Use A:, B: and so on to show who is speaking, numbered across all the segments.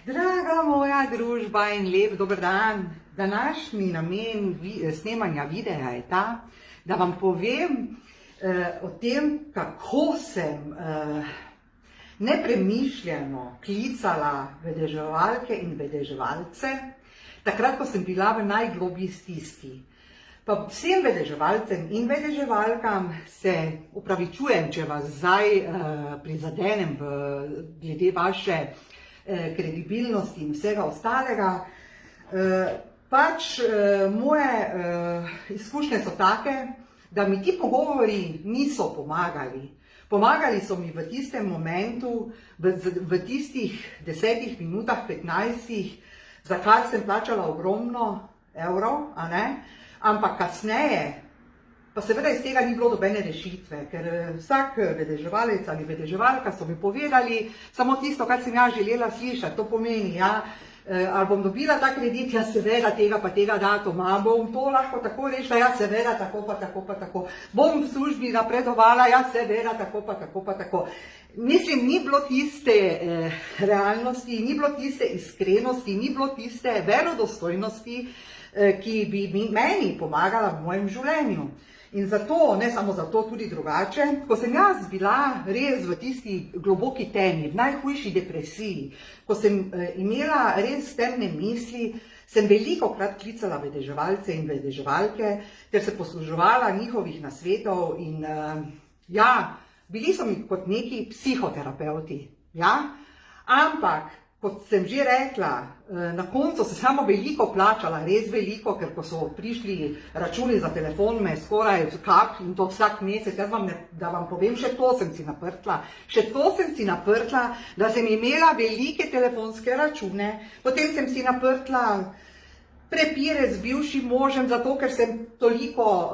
A: Draga moja družba in lep dober dan. Današnji namen snemanja videa je ta, da vam povem o tem, kako sem nepremišljeno klicala vedeževalke in vedeževalce, takrat, ko sem bila v najglobji stiski. Pa vsem vedeževalcem in vedeževalkam se opravičujem, če vas zdaj prizadenem glede vaše kredibilnosti in vsega ostalega. Moje izkušnje so take, da mi ti pogovori niso pomagali. Pomagali so mi v tistem momentu, v tistih 10 minutah, 15, za kar sem plačala ogromno evrov, ampak kasneje, pa seveda iz tega ni bilo nobene rešitve, ker vsak vedeževalec ali vedeževalka so mi povedali samo tisto, kar sem jaz želela slišati. To pomeni, ali bom dobila ta kredit, seveda tega pa tega datuma, bom to lahko tako rešila, seveda tako pa tako pa tako, bom v službi napredovala, seveda tako pa tako pa tako. Mislim, ni bilo tiste realnosti, ni bilo tiste iskrenosti, ni bilo tiste verodostojnosti, ki bi meni pomagala v mojem življenju. In zato, ne samo zato, tudi drugače, ko sem jaz bila res v tisti globoki temi, v najhujši depresiji, ko sem imela res temne misli, sem velikokrat klicala vedeževalce in vedeževalke, ter se posluževala njihovih nasvetov in bili so mi kot neki psihoterapeuti. Ampak, kot sem že rekla, na koncu se samo veliko plačala, res veliko, ker ko so prišli računi za telefon, me skoraj kap in to vsak mesec, da vam povem, še to sem si naprtla, da sem imela velike telefonske račune, potem sem si naprtla prepire z bivšim možem, zato ker sem toliko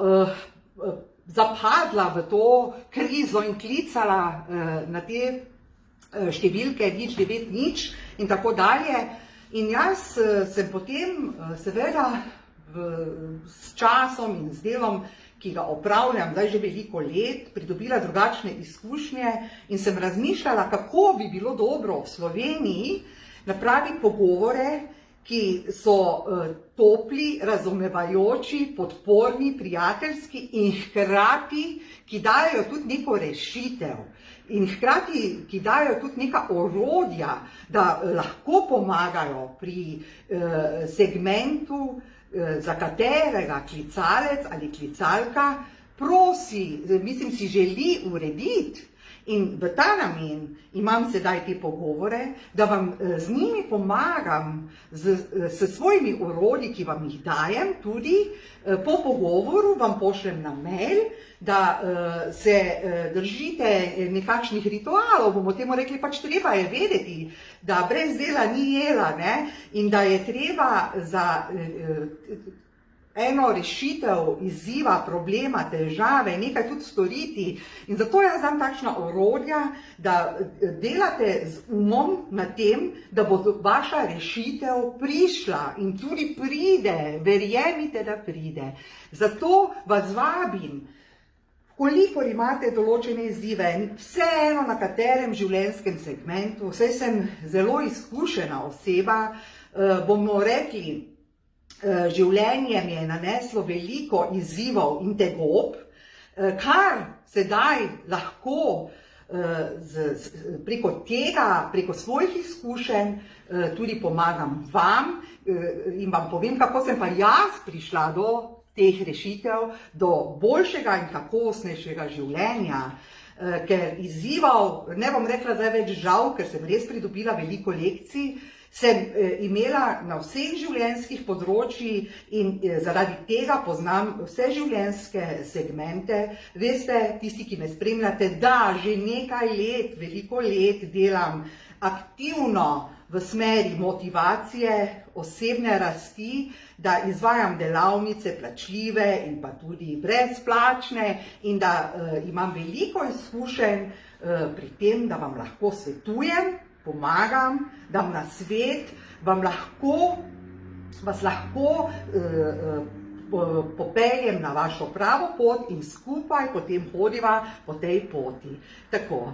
A: zapadla v to krizo in klicala na te številke 090 in tako dalje. In jaz sem potem seveda s časom in z delom, ki ga opravljam zdaj že veliko let, pridobila drugačne izkušnje in sem razmišljala, kako bi bilo dobro v Sloveniji napraviti pogovore, ki so topli, razumevajoči, podporni, prijateljski in hkrati, ki dajo tudi neko rešitev. In hkrati, ki dajo tudi neka orodja, da lahko pomagajo pri segmentu, za katerega klicalec ali klicalka si želi urediti. In v ta namen imam sedaj te pogovore, da vam z njimi pomagam, s svojimi orodji, ki vam jih dajem, tudi po pogovoru vam pošljem na mail, da se držite nekakšnih ritualov, bomo temu rekli, treba je vedeti, da brez dela ni jela, in da je treba za eno rešitev izziva, problema, težave, nekaj tudi storiti. In zato jaz dam takšna orodja, da delate z umom na tem, da bo vaša rešitev prišla in tudi pride, verjemite, da pride. Zato vas vabim, kolikor imate določene izzive, vseeno na katerem življenjskem segmentu, saj sem zelo izkušena oseba, bomo rekli, življenje mi je naneslo veliko izzivov in tegob, kar sedaj lahko preko svojih izkušenj tudi pomagam vam in vam povem, kako sem pa jaz prišla do teh rešitev, do boljšega in kakovostnejšega življenja. Ker izzivov, ne bom rekla zdaj več žal, ker sem res pridobila veliko lekcij, sem imela na vseh življenjskih področjih in zaradi tega poznam vse življenjske segmente. Veste, tisti, ki me spremljate, da že nekaj let, veliko let delam aktivno v smeri motivacije, osebne rasti, da izvajam delavnice plačljive in pa tudi brezplačne in da imam veliko izkušenj pri tem, da vam lahko svetujem, pomagam, dam nasvet, vas lahko popeljem na vašo pravo pot in skupaj potem hodiva po tej poti. Tako,